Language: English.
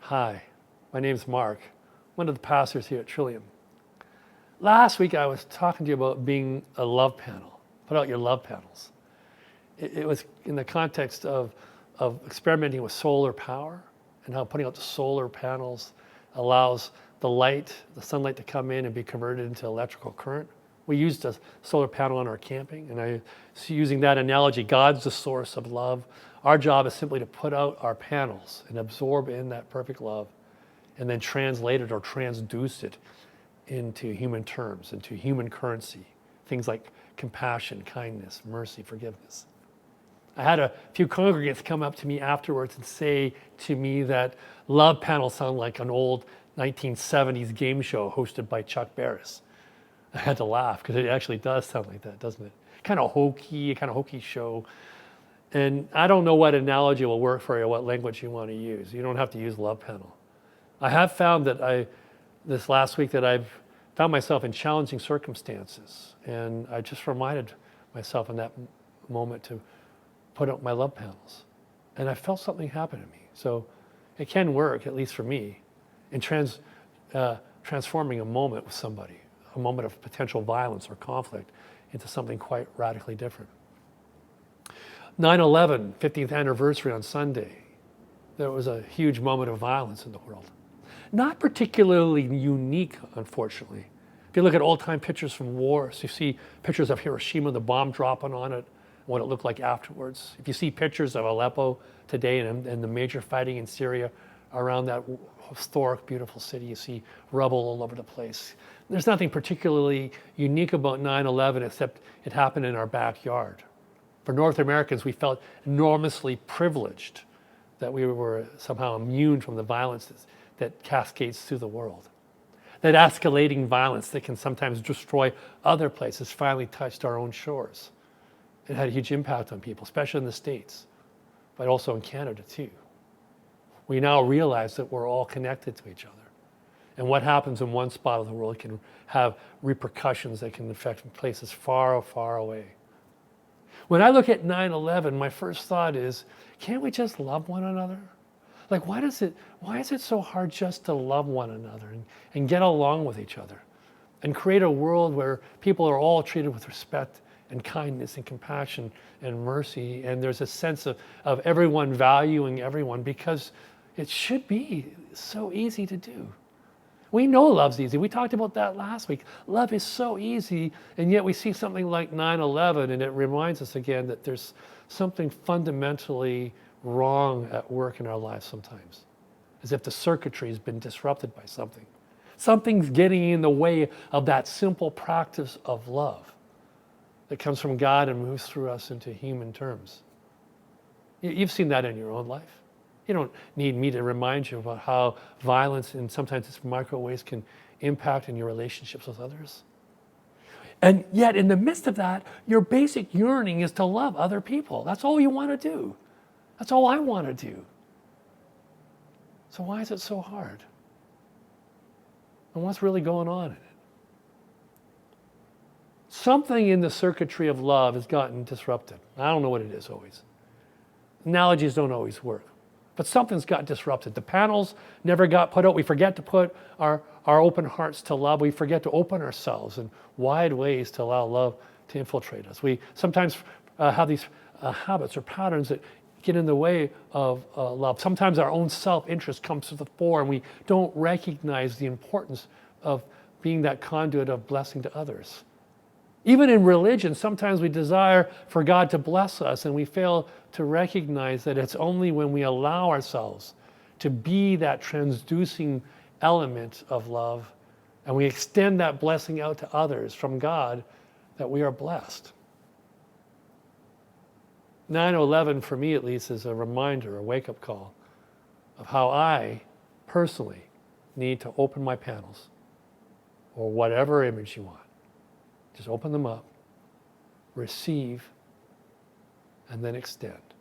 Hi, my name's Mark, one of the pastors here at Trillium. Last week I was talking to you about being a love panel. Put out your love panels. It was in the context of experimenting with solar power and how putting out the solar panels allows the sunlight to come in and be converted into electrical current. We used a solar panel on our camping, and using that analogy, God's the source of love. Our job is simply to put out our panels and absorb in that perfect love and then translate it or transduce it into human terms, into human currency. Things like compassion, kindness, mercy, forgiveness. I had a few congregants come up to me afterwards and say to me that love panels sound like an old 1970s game show hosted by Chuck Barris. I had to laugh because it actually does sound like that, doesn't it? Kind of hokey show. And I don't know what analogy will work for you, what language you want to use. You don't have to use love panel. I have found that this last week that I've found myself in challenging circumstances. And I just reminded myself in that moment to put out my love panels. And I felt something happen to me. So it can work, at least for me, in transforming a moment with somebody, a moment of potential violence or conflict, into something quite radically different. 9/11, 50th anniversary on Sunday, there was a huge moment of violence in the world. Not particularly unique, unfortunately. If you look at old-time pictures from wars, you see pictures of Hiroshima, the bomb dropping on it, what it looked like afterwards. If you see pictures of Aleppo today and the major fighting in Syria around that historic, beautiful city, you see rubble all over the place. There's nothing particularly unique about 9/11 except it happened in our backyard. For North Americans, we felt enormously privileged that we were somehow immune from the violence that cascades through the world. That escalating violence that can sometimes destroy other places finally touched our own shores. It had a huge impact on people, especially in the States, but also in Canada too. We now realize that we're all connected to each other. And what happens in one spot of the world can have repercussions that can affect places far, far away. When I look at 9/11, my first thought is, can't we just love one another? Like, why is it so hard just to love one another and get along with each other and create a world where people are all treated with respect and kindness and compassion and mercy, and there's a sense of everyone valuing everyone, because it should be so easy to do. We know love's easy. We talked about that last week. Love is so easy, and yet we see something like 9/11, and it reminds us again that there's something fundamentally wrong at work in our lives sometimes, as if the circuitry has been disrupted by something. Something's getting in the way of that simple practice of love that comes from God and moves through us into human terms. You've seen that in your own life. You don't need me to remind you about how violence and sometimes its micro ways can impact in your relationships with others. And yet in the midst of that, your basic yearning is to love other people. That's all you want to do. That's all I want to do. So why is it so hard? And what's really going on in it? Something in the circuitry of love has gotten disrupted. I don't know what it is always. Analogies don't always work. But something's got disrupted. The panels never got put out. We forget to put our open hearts to love. We forget to open ourselves in wide ways to allow love to infiltrate us. We sometimes have these habits or patterns that get in the way of love. Sometimes our own self-interest comes to the fore, and we don't recognize the importance of being that conduit of blessing to others. Even in religion, sometimes we desire for God to bless us, and we fail to recognize that it's only when we allow ourselves to be that transducing element of love, and we extend that blessing out to others from God, that we are blessed. 9/11, for me at least, is a reminder, a wake-up call of how I personally need to open my panels, or whatever image you want. Just open them up, receive, and then extend.